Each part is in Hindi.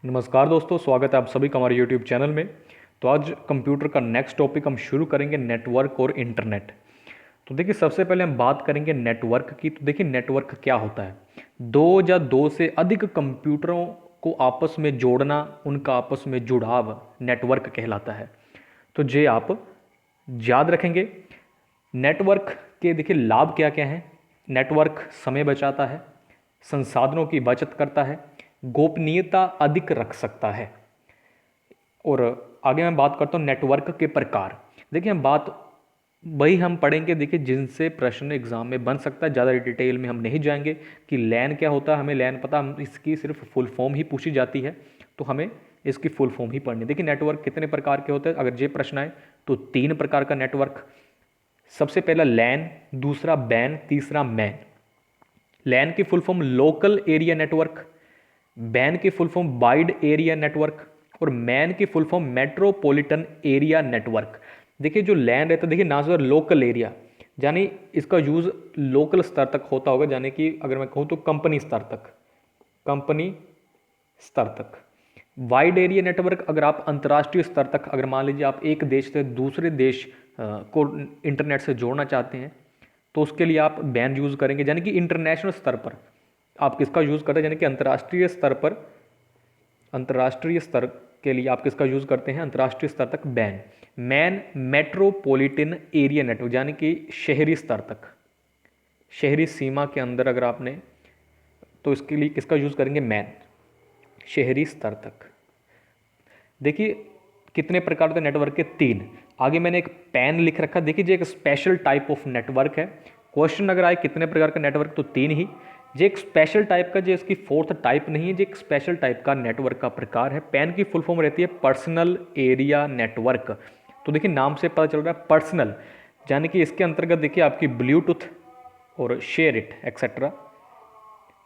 नमस्कार दोस्तों, स्वागत है आप सभी का हमारे यूट्यूब चैनल में। तो आज कंप्यूटर का नेक्स्ट टॉपिक हम शुरू करेंगे नेटवर्क और इंटरनेट। तो देखिए, सबसे पहले हम बात करेंगे नेटवर्क की। तो देखिए, नेटवर्क क्या होता है? दो या दो से अधिक कंप्यूटरों को आपस में जोड़ना, उनका आपस में जुड़ाव नेटवर्क कहलाता है। तो ये आप याद रखेंगे। नेटवर्क के देखिए लाभ क्या क्या हैं। नेटवर्क समय बचाता है, संसाधनों की बचत करता है, गोपनीयता अधिक रख सकता है। और आगे मैं बात करता हूँ नेटवर्क के प्रकार। देखिए, हम बात वही हम पढ़ेंगे देखिए जिनसे प्रश्न एग्जाम में बन सकता है। ज़्यादा डिटेल में हम नहीं जाएंगे कि लैन क्या होता है, हमें लैन पता, हम इसकी सिर्फ फुल फॉर्म ही पूछी जाती है, तो हमें इसकी फुल फॉर्म ही पढ़नी। देखिए, नेटवर्क कितने प्रकार के होते हैं, अगर ये प्रश्न आए तो 3 प्रकार का नेटवर्क। सबसे पहला लैन, दूसरा बैन, तीसरा मैन। लैन की full form local area network, WAN की full form wide area network, और मैन की full form metropolitan area network. देखिए, जो लैन रहता है, देखिए ना सर, लोकल एरिया यानी इसका यूज लोकल स्तर तक होता होगा, यानी कि अगर मैं कहूँ तो कंपनी स्तर तक, कंपनी स्तर तक। वाइड एरिया नेटवर्क, अगर आप अंतर्राष्ट्रीय स्तर तक, अगर मान लीजिए आप एक देश से दूसरे देश को इंटरनेट से जोड़ना चाहते हैं, तो उसके लिए आप बैन यूज़ करेंगे, यानी कि इंटरनेशनल स्तर पर आप किसका यूज़ करते हैं, यानी कि अंतर्राष्ट्रीय स्तर पर, अंतर्राष्ट्रीय स्तर के लिए आप किसका यूज़ करते हैं, अंतर्राष्ट्रीय स्तर तक ban. Man metropolitan area network, यानी कि शहरी स्तर तक, शहरी सीमा के अंदर अगर आपने, तो इसके लिए किसका यूज़ करेंगे, मैन, शहरी स्तर तक। देखिए, कितने प्रकार के नेटवर्क के? 3। आगे मैंने एक पैन लिख रखा, देखिए ये एक स्पेशल टाइप ऑफ नेटवर्क है। क्वेश्चन अगर आए कितने प्रकार का नेटवर्क, तो 3 ही। ये एक स्पेशल टाइप का, जो इसकी 4th टाइप नहीं है, जो एक स्पेशल टाइप का नेटवर्क का प्रकार है। पैन की फुल फॉर्म रहती है पर्सनल एरिया नेटवर्क। तो देखिए, नाम से पता चल रहा है पर्सनल, यानी कि इसके अंतर्गत देखिए आपकी ब्लूटूथ और share it etcetera,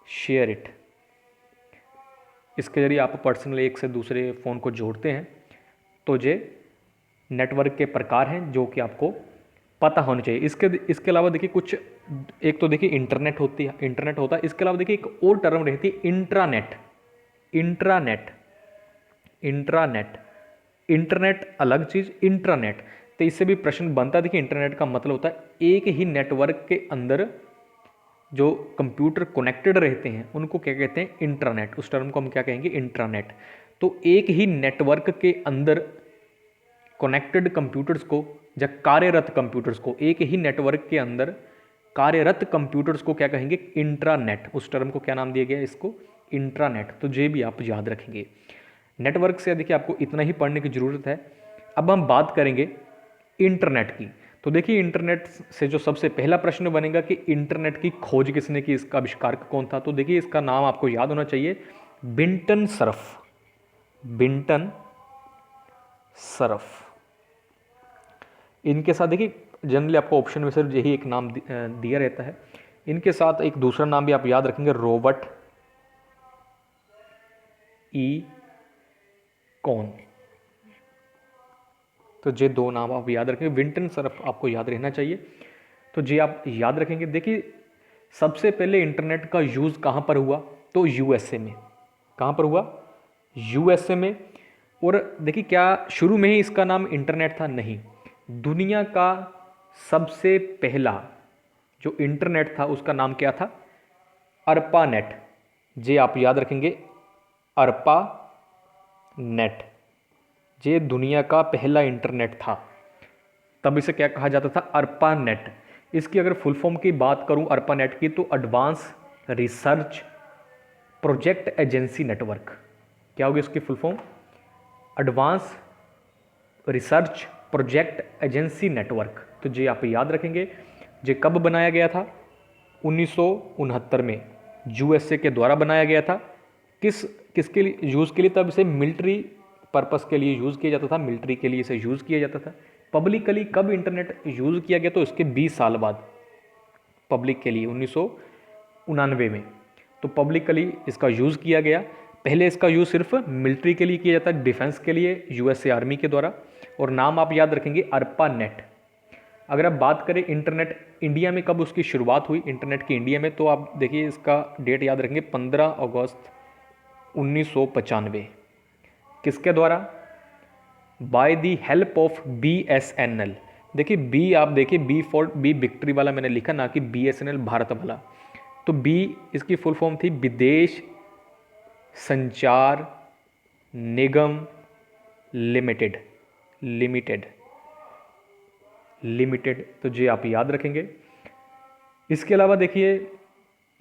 share it, इसके जरिए आप पर्सनल एक से दूसरे फ़ोन को जोड़ते हैं। तो ये नेटवर्क के प्रकार हैं जो कि आपको पता होना चाहिए। इसके अलावा देखिए कुछ, एक तो देखिए इंटरनेट होता है। इसके अलावा देखिए एक और टर्म रहती है इंट्रानेट। इंट्रानेट, इंट्रानेट, इंटरनेट अलग चीज़, इंट्रानेट। तो इससे भी प्रश्न बनता है। देखिए, इंटरनेट का मतलब होता है एक ही नेटवर्क के अंदर जो कंप्यूटर कनेक्टेड रहते हैं उनको क्या कहते हैं, इंट्रानेट। उस टर्म को हम क्या कहेंगे, इंट्रानेट। तो एक ही नेटवर्क के अंदर कनेक्टेड कंप्यूटर्स को या कार्यरत कंप्यूटर्स को, एक ही नेटवर्क के अंदर कार्यरत कंप्यूटर्स को क्या कहेंगे, इंट्रानेट। उस टर्म को क्या नाम दिया गया, इसको इंट्रानेट। तो ये भी आप याद रखेंगे। नेटवर्क से देखिए आपको इतना ही पढ़ने की ज़रूरत है। अब हम बात करेंगे इंटरनेट की। तो देखिए, इंटरनेट से जो सबसे पहला प्रश्न बनेगा कि इंटरनेट की खोज किसने की, इसका आविष्कारक कौन था? तो देखिए, इसका नाम आपको याद होना चाहिए, बिंटन सरफ, बिंटन सरफ। इनके साथ देखिए जनरली आपको ऑप्शन में सिर्फ यही एक नाम दिया रहता है। इनके साथ एक दूसरा नाम भी आप याद रखेंगे, रॉबर्ट ई कॉन। तो ये 2 नाम आप याद रखेंगे, विंटन सरफ आपको याद रहना चाहिए। तो ये आप याद रखेंगे। देखिए, सबसे पहले इंटरनेट का यूज़ कहाँ पर हुआ? तो यूएसए में। कहाँ पर हुआ? यूएसए में। और देखिए, क्या शुरू में ही इसका नाम इंटरनेट था? नहीं। दुनिया का सबसे पहला जो इंटरनेट था उसका नाम क्या था? अर्पानेट। ये आप याद रखेंगे, अर्पा नेट। ये दुनिया का पहला इंटरनेट था, तब इसे क्या कहा जाता था? अर्पानेट। इसकी अगर फुल फॉर्म की बात करूं अर्पानेट की, तो advance research project agency network. क्या होगी इसकी full form? Advance research project agency network. तो ये आप याद रखेंगे। ये कब बनाया गया था? 1969 में यूएसए के द्वारा बनाया गया था। किसके लिए यूज़ के लिए? तब इसे मिलिट्री पर्पस के लिए यूज़ किया जाता था, मिलिट्री के लिए इसे यूज़ किया जाता था। पब्लिकली कब इंटरनेट यूज़ किया गया? तो इसके 20 साल बाद पब्लिक के लिए 1999 में तो पब्लिकली इसका यूज़ किया गया। पहले इसका यूज़ सिर्फ मिलिट्री के लिए किया जाता है, डिफेंस के लिए, यूएसए आर्मी के द्वारा। और नाम आप याद रखेंगे, अर्पानेट। अगर आप बात करें इंटरनेट इंडिया में कब उसकी शुरुआत हुई, इंटरनेट की इंडिया में, तो आप देखिए इसका डेट याद रखेंगे, 15 अगस्त 1995। किसके द्वारा? By the help of BSNL। देखिए बी, आप देखिए बी फॉर बी विक्ट्री वाला मैंने लिखा, ना कि BSNL भारत वाला। तो बी इसकी फुल फॉर्म थी विदेश संचार निगम लिमिटेड। लिमिटेड लिमिटेड तो जी आप याद रखेंगे। इसके अलावा देखिए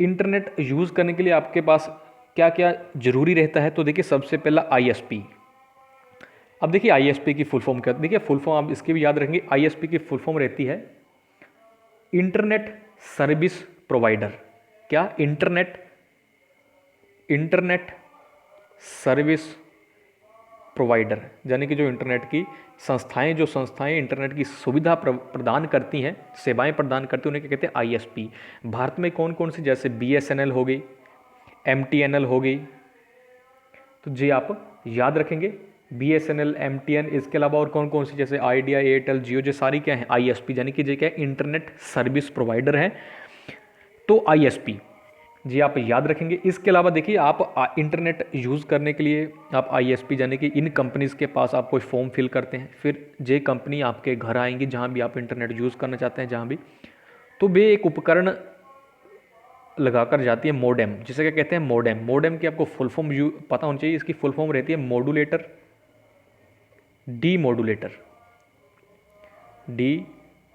इंटरनेट यूज़ करने के लिए आपके पास क्या क्या ज़रूरी रहता है? तो देखिए सबसे पहला ISP। अब देखिए ISP की फुल फॉर्म क्या, देखिए फुल फॉर्म आप इसकी भी याद रखेंगे। ISP की फुल फॉर्म रहती है इंटरनेट सर्विस प्रोवाइडर। क्या? इंटरनेट सर्विस प्रोवाइडर, यानी कि जो इंटरनेट की संस्थाएं इंटरनेट की सुविधा प्रदान करती हैं, सेवाएं प्रदान करती हैं, उन्हें क्या कहते हैं? ISP। भारत में कौन कौन सी? जैसे BSNL हो गई, MTNL हो गई। तो जी आप याद रखेंगे BSNL, MTN। इसके अलावा और कौन कौन सी? जैसे आइडिया, एयरटेल, जियो, जो सारी क्या है? ISP, यानी कि जो क्या है? इंटरनेट सर्विस प्रोवाइडर हैं। तो ISP जी आप याद रखेंगे। इसके अलावा देखिए आप इंटरनेट यूज़ करने के लिए आप ISP यानी कि इन कंपनीज़ के पास आप कोई फॉर्म फिल करते हैं, फिर जे कंपनी आपके घर आएंगी जहाँ भी आप इंटरनेट यूज़ करना चाहते हैं, जहाँ भी, तो वे एक उपकरण लगाकर जाती है, मोडेम, जिसे क्या कहते हैं? मोडेम। मोडेम की आपको फुल फॉर्म पता होनी चाहिए। इसकी फुल फॉर्म रहती है modulator, D modulator, D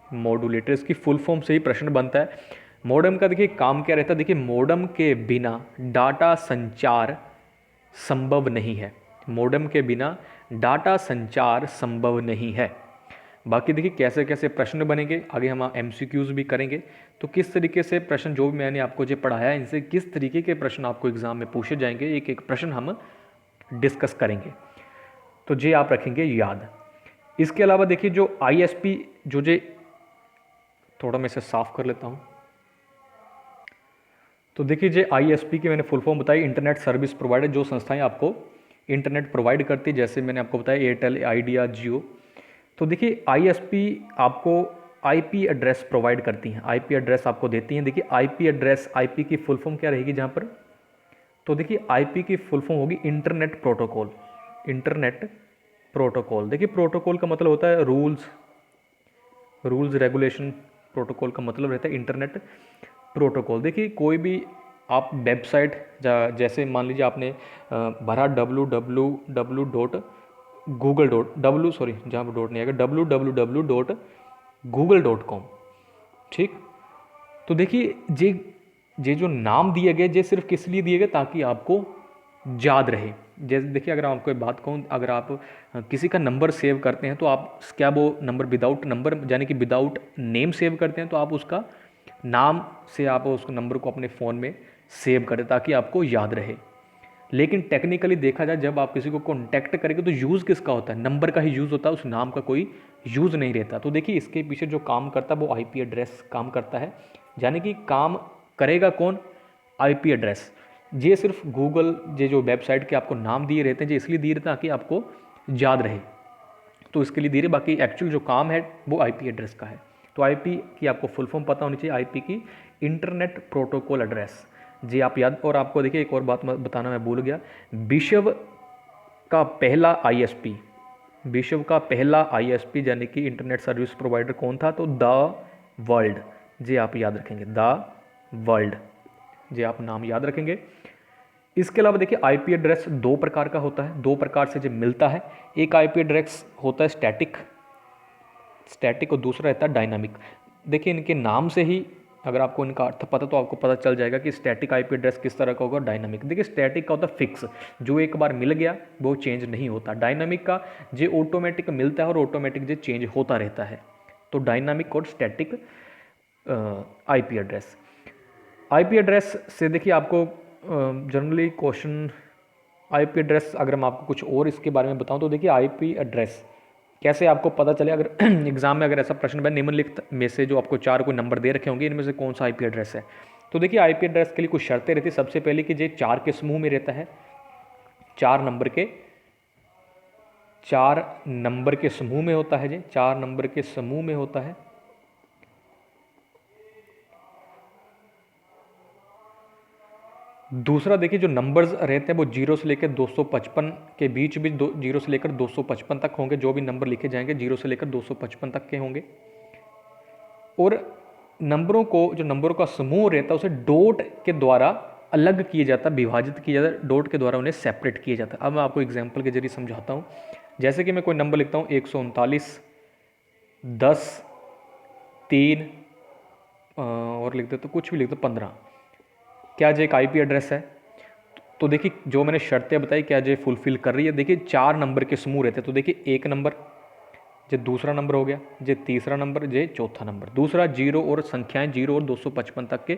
modulator. इसकी फुल फॉर्म से ही प्रश्न बनता है। मोडेम का देखिए काम क्या रहता है? देखिए मोडेम के बिना डाटा संचार संभव नहीं है। मोडेम के बिना डाटा संचार संभव नहीं है। बाकी देखिए कैसे कैसे प्रश्न बनेंगे, आगे हम MCQs भी करेंगे। तो किस तरीके से प्रश्न जो भी मैंने आपको जो पढ़ाया है, इनसे किस तरीके के प्रश्न आपको एग्जाम में पूछे जाएंगे, एक एक प्रश्न हम डिस्कस करेंगे। तो जे आप रखेंगे याद। इसके अलावा देखिए जो ISP, जो जे थोड़ा मैं इसे साफ कर लेता हूँ। तो देखिए जे ISP की मैंने फुल फॉर्म बताई, इंटरनेट सर्विस प्रोवाइडर। जो संस्थाएं आपको इंटरनेट प्रोवाइड करती है, जैसे मैंने आपको बताया एयरटेल, आइडिया, जियो। तो देखिए ISP आपको IP एड्रेस प्रोवाइड करती हैं, IP एड्रेस आपको देती हैं। देखिए IP एड्रेस, IP की फुल फॉर्म क्या रहेगी जहाँ पर? तो देखिए IP की फुल फॉर्म होगी इंटरनेट प्रोटोकॉल। इंटरनेट प्रोटोकॉल, देखिए प्रोटोकॉल का मतलब होता है रूल्स रेगुलेशन। प्रोटोकॉल का मतलब रहता है इंटरनेट प्रोटोकॉल। देखिए कोई भी आप वेबसाइट, जैसे मान लीजिए आपने भरा जहाँ पर डॉट नहीं आएगा, www.google.com। ठीक। तो देखिए जे जो नाम दिए गए, जे सिर्फ किस लिए दिए गए? ताकि आपको याद रहे। जैसे देखिए अगर आपको बात कहूँ, अगर आप किसी का नंबर सेव करते हैं, तो आप क्या वो नंबर विदाउट नंबर, यानी कि विदाउट नेम सेव करते हैं, तो आप उसका नाम से आप उस नंबर को अपने फ़ोन में सेव करें ताकि आपको याद रहे। लेकिन टेक्निकली देखा जाए, जब आप किसी को कॉन्टैक्ट करेंगे तो यूज़ किसका होता है? नंबर का ही यूज़ होता है, उस नाम का कोई यूज़ नहीं रहता। तो देखिए इसके पीछे जो काम करता है वो IP एड्रेस काम करता है। यानी कि काम करेगा कौन? IP address. ये सिर्फ गूगल, ये जो वेबसाइट के आपको नाम दिए रहते हैं, ये इसलिए दिए रहते हैं ताकि आपको याद रहे, तो इसके लिए दिए। बाकी एक्चुअल जो काम है वो IP एड्रेस का है। तो IP की आपको फुल फॉर्म पता होनी चाहिए, IP की इंटरनेट प्रोटोकॉल एड्रेस। जी आप याद। और आपको देखिए एक और बात बताना मैं भूल गया, विश्व का पहला ISP, विश्व का पहला ISP यानी कि इंटरनेट सर्विस प्रोवाइडर कौन था? तो द वर्ल्ड। जी आप याद रखेंगे, द वर्ल्ड। जी आप नाम याद रखेंगे। इसके अलावा देखिए IP एड्रेस दो प्रकार का होता है, दो प्रकार से जो मिलता है। एक IP एड्रेस होता है स्टैटिक और दूसरा रहता है डायनामिक। देखिए इनके नाम से ही अगर आपको इनका अर्थ पता तो आपको पता चल जाएगा कि स्टैटिक IP एड्रेस किस तरह का होगा, डायनामिक। देखिए स्टैटिक का होता है फिक्स, जो एक बार मिल गया वो चेंज नहीं होता। डायनामिक का जो ऑटोमेटिक मिलता है और ऑटोमेटिक जो चेंज होता रहता है। तो डायनामिक और static IP address. IP address से देखिए आपको जनरली क्वेश्चन, IP एड्रेस अगर मैं आपको कुछ और इसके बारे में बताऊं, तो देखिए IP एड्रेस कैसे आपको पता चले, अगर एग्जाम में अगर ऐसा प्रश्न बने, निम्नलिखित में से जो आपको 4 कोई नंबर दे रखे होंगे, इनमें से कौन सा IP एड्रेस है? तो देखिए IP एड्रेस के लिए कुछ शर्तें रहती है। सबसे पहले कि ये 4 के समूह में रहता है, 4 नंबर के समूह में होता है। जी 4 नंबर के समूह में होता है। दूसरा देखिए जो नंबर्स रहते हैं वो 0 से लेकर 255 के बीच भी 0 से लेकर 255 तक होंगे। जो भी नंबर लिखे जाएंगे 0 से लेकर 255 तक के होंगे। और नंबरों को, जो नंबरों का समूह रहता है उसे डॉट के द्वारा अलग किया जाता है, विभाजित किया जाता है, डॉट के द्वारा उन्हें सेपरेट किया जाता है। अब मैं आपको एग्जाम्पल के जरिए समझाता हूँ। जैसे कि मैं कोई नंबर लिखता हूँ 139, 10, 3 और लिख देता हूँ, कुछ भी लिख दो 15। क्या ये एक आईपी एड्रेस है? तो देखिए जो मैंने शर्तें बताई क्या ये फुलफिल कर रही है? देखिए 4 नंबर के समूह रहते हैं। तो देखिए एक नंबर, ये दूसरा नंबर हो गया, ये तीसरा नंबर, ये चौथा नंबर। दूसरा 0 और संख्याएं 0 और 255 तक के,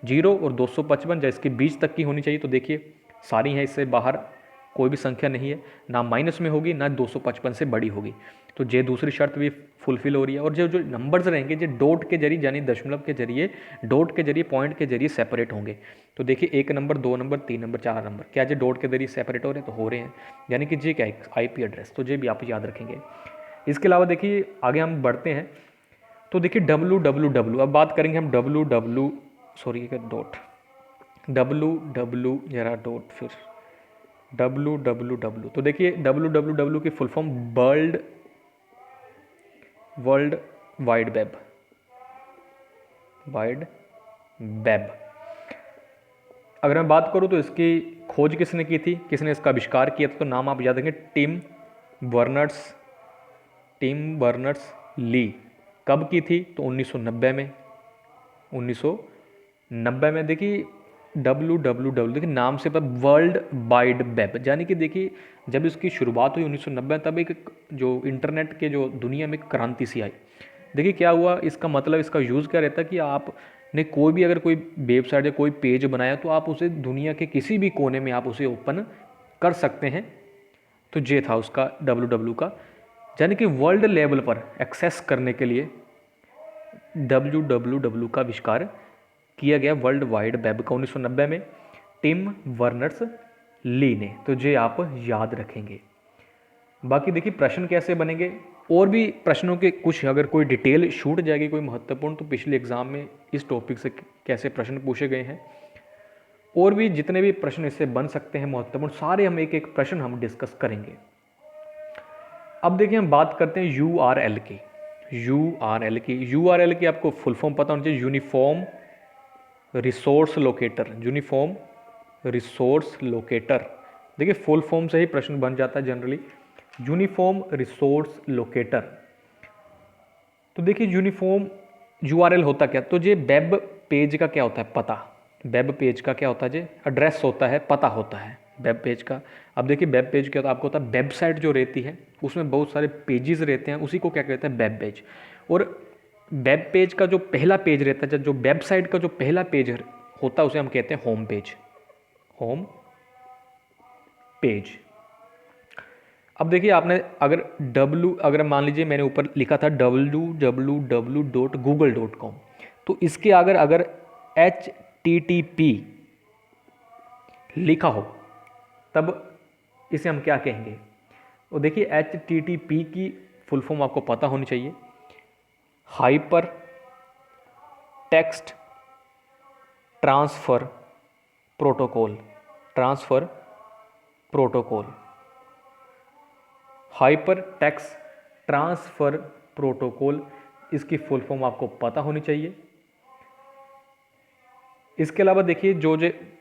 0 और 255 या इसके बीच तक की होनी चाहिए। तो देखिए सारी हैं, इससे बाहर कोई भी संख्या नहीं है, ना माइनस में होगी ना 255 से बड़ी होगी। तो ये दूसरी शर्त भी फुलफिल हो रही है। और जो जो नंबर्स रहेंगे जो डॉट के जरिए, यानी दशमलव के जरिए, डॉट के जरिए, पॉइंट के जरिए सेपरेट होंगे। तो देखिए 1 नंबर, 2 नंबर, 3 नंबर, 4 नंबर, क्या ये डॉट के जरिए सेपरेट हो रहे हैं? तो हो रहे हैं, यानी कि ये क्या है? IP address. तो ये भी आप याद रखेंगे। इसके अलावा देखिए आगे हम बढ़ते हैं। तो देखिए www, अब बात करेंगे हम www, सॉरी डॉट, www जरा डॉट, फिर www। तो देखिए www की full form world wide web, wide web. अगर मैं बात करूं तो इसकी खोज किसने की थी, किसने इसका आविष्कार किया था? तो नाम आप याद रखेंगे, टिम बर्नर्स ली। कब की थी? तो 1990 में, 1990 में। देखिए www, देखिए नाम से पर वर्ल्ड वाइड वेब, यानी कि देखिए जब इसकी शुरुआत हुई 1990 में, तब एक जो इंटरनेट के जो दुनिया में क्रांति सी आई। देखिए क्या हुआ, इसका मतलब, इसका यूज़ क्या रहता है कि आपने कोई भी अगर कोई वेबसाइट या कोई पेज बनाया तो आप उसे दुनिया के किसी भी कोने में आप उसे ओपन कर सकते हैं। तो ये था उसका www का, यानी कि वर्ल्ड लेवल पर एक्सेस करने के लिए www का आविष्कार किया गया, वर्ल्ड वाइड वेब का, 1990 में टिम वर्नर्स ली ने। तो ये आप याद रखेंगे। बाकी देखिए प्रश्न कैसे बनेंगे, और भी प्रश्नों के कुछ अगर कोई डिटेल छूट जाएगी कोई महत्वपूर्ण, तो पिछले एग्जाम में इस टॉपिक से कैसे प्रश्न पूछे गए हैं, और भी जितने भी प्रश्न इससे बन सकते हैं महत्वपूर्ण, सारे हम एक एक प्रश्न हम डिस्कस करेंगे। अब देखिए हम बात करते हैं URL की। URL की आपको फुल फॉर्म पता होना चाहिए, uniform resource locator, uniform resource locator. देखिए फुल फॉर्म से ही प्रश्न बन जाता है जनरली, यूनिफॉर्म रिसोर्स लोकेटर। तो देखिए यूनिफॉर्म URL होता क्या? तो ये वेब पेज का क्या होता है? पता। वेब पेज का क्या होता है? ये एड्रेस होता है, पता होता है वेब पेज का। अब देखिए वेब पेज क्या होता है? आपको होता है वेबसाइट जो रहती है उसमें बहुत सारे पेजेस रहते हैं, उसी को क्या कहते हैं? Web page. और वेब पेज का जो पहला पेज रहता है, जो वेबसाइट का जो पहला पेज होता है उसे हम कहते हैं होम पेज, होम पेज। अब देखिए आपने अगर मान लीजिए मैंने ऊपर लिखा था www.google.com, तो इसके अगर HTTP लिखा हो तब इसे हम क्या कहेंगे? तो देखिए HTTP की फुल फॉर्म आपको पता होनी चाहिए, hyper text transfer protocol, transfer protocol, hyper text transfer protocol, इसकी फुल फॉर्म आपको पता होनी चाहिए। इसके अलावा देखिए जो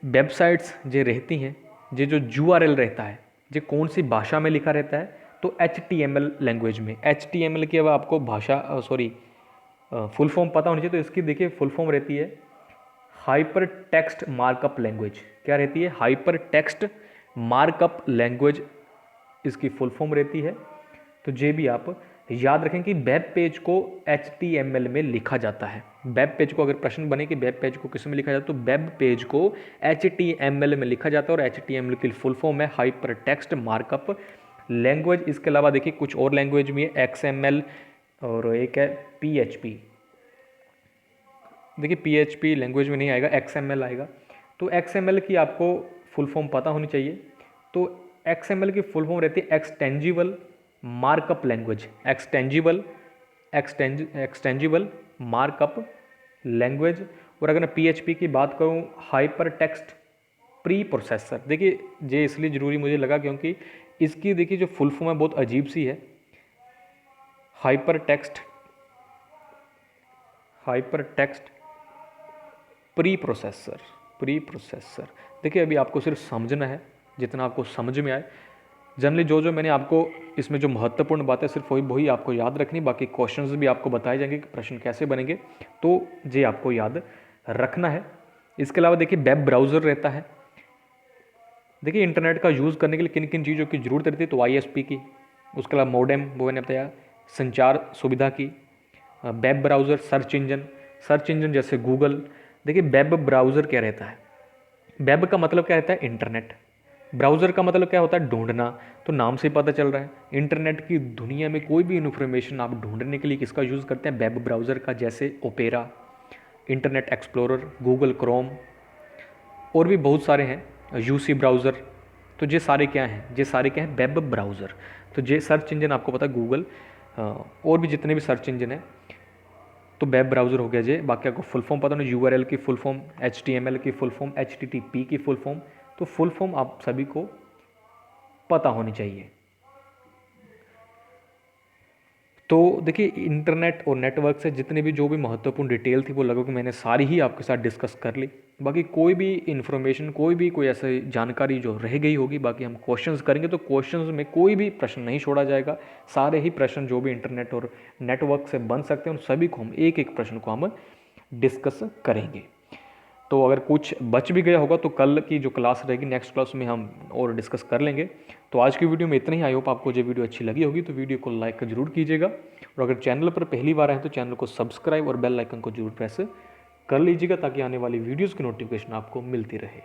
वेबसाइट्स जो रहती हैं, जो URL रहता है, जो कौन सी भाषा में लिखा रहता है? तो HTML लैंग्वेज में। HTML की अब आपको भाषा फुल फॉर्म पता होनी चाहिए। तो इसकी देखिए फुल फॉर्म रहती है हाइपर टेक्स्ट मार्कअप लैंग्वेज। क्या रहती है? हाइपर टेक्स्ट मार्कअप लैंग्वेज इसकी फुल फॉर्म रहती है। तो ये भी आप याद रखें कि वेब पेज को HTML में लिखा जाता है। वेब पेज को अगर प्रश्न बने कि वेब पेज को किस में लिखा जाता है, तो वेब पेज को HTML में लिखा जाता है। और HTML की फुल फॉर्म है हाइपर टेक्स्ट मार्कअप लैंग्वेज। इसके अलावा देखिए कुछ और लैंग्वेज भी है, XML और एक है PHP। देखिए PHP लैंग्वेज में नहीं आएगा, XML आएगा। तो XML की आपको फुल फॉर्म पता होनी चाहिए। तो XML की फुल फॉर्म रहती है एक्सटेंजिबल मार्कअप लैंग्वेज, एक्सटेंजिबल मार्कअप लैंग्वेज। और अगर मैं PHP की बात करूँ, हाइपर टेक्स्ट प्री प्रोसेसर। देखिए ये इसलिए ज़रूरी मुझे लगा क्योंकि इसकी देखिए जो फुल फॉर्म है बहुत अजीब सी है, हाइपर टेक्स्ट प्री प्रोसेसर। देखिए अभी आपको सिर्फ समझना है, जितना आपको समझ में आए। जनरली जो मैंने आपको इसमें जो महत्वपूर्ण बात है सिर्फ वही आपको याद रखनी, बाकी क्वेश्चंस भी आपको बताए जाएंगे कि प्रश्न कैसे बनेंगे, तो ये आपको याद रखना है। इसके अलावा देखिए वेब ब्राउज़र रहता है। देखिए इंटरनेट का यूज़ करने के लिए किन किन चीज़ों की ज़रूरत रहती है, तो ISP की, उसके अलावा मोडेम वो मैंने बताया, संचार सुविधा की, वेब ब्राउज़र, सर्च इंजन जैसे गूगल। देखिए वेब ब्राउज़र क्या रहता है, वेब का मतलब क्या रहता है, इंटरनेट। ब्राउज़र का मतलब क्या होता है, ढूंढना। तो नाम से ही पता चल रहा है, इंटरनेट की दुनिया में कोई भी इन्फॉर्मेशन आप ढूंढने के लिए किसका यूज़ करते हैं, वेब ब्राउज़र का, जैसे opera, internet explorer, Google Chrome, और भी बहुत सारे हैं, UC ब्राउज़र। तो ये सारे क्या हैं, वेब ब्राउज़र। तो ये सर्च इंजन आपको पता है गूगल, और भी जितने भी सर्च इंजन है तो वेब ब्राउज़र हो गया जे। बाकी आपको फुल फॉर्म पता ना, URL की फुल फॉर्म, HTML की फुल फॉर्म, HTTP की फुल फॉर्म। तो फुल फॉर्म आप सभी को पता होनी चाहिए। तो देखिए इंटरनेट और नेटवर्क से जितने भी जो भी महत्वपूर्ण डिटेल थी वो लगभग मैंने सारी ही आपके साथ डिस्कस कर ली। बाकी कोई भी इन्फॉर्मेशन, कोई ऐसी जानकारी जो रह गई होगी, बाकी हम क्वेश्चंस करेंगे, तो क्वेश्चंस में कोई भी प्रश्न नहीं छोड़ा जाएगा। सारे ही प्रश्न जो भी इंटरनेट और नेटवर्क से बन सकते हैं उन सभी को हम एक प्रश्न को हम डिस्कस करेंगे। तो अगर कुछ बच भी गया होगा तो कल की जो क्लास रहेगी, नेक्स्ट क्लास में हम और डिस्कस कर लेंगे। तो आज की वीडियो में इतना ही। आई होप आपको ये वीडियो अच्छी लगी होगी, तो वीडियो को लाइक जरूर कीजिएगा, और अगर चैनल पर पहली बार आए तो चैनल को सब्सक्राइब और बेल आइकन को जरूर प्रेस कर लीजिएगा, ताकि आने वाली वीडियोज़ की नोटिफिकेशन आपको मिलती रहे।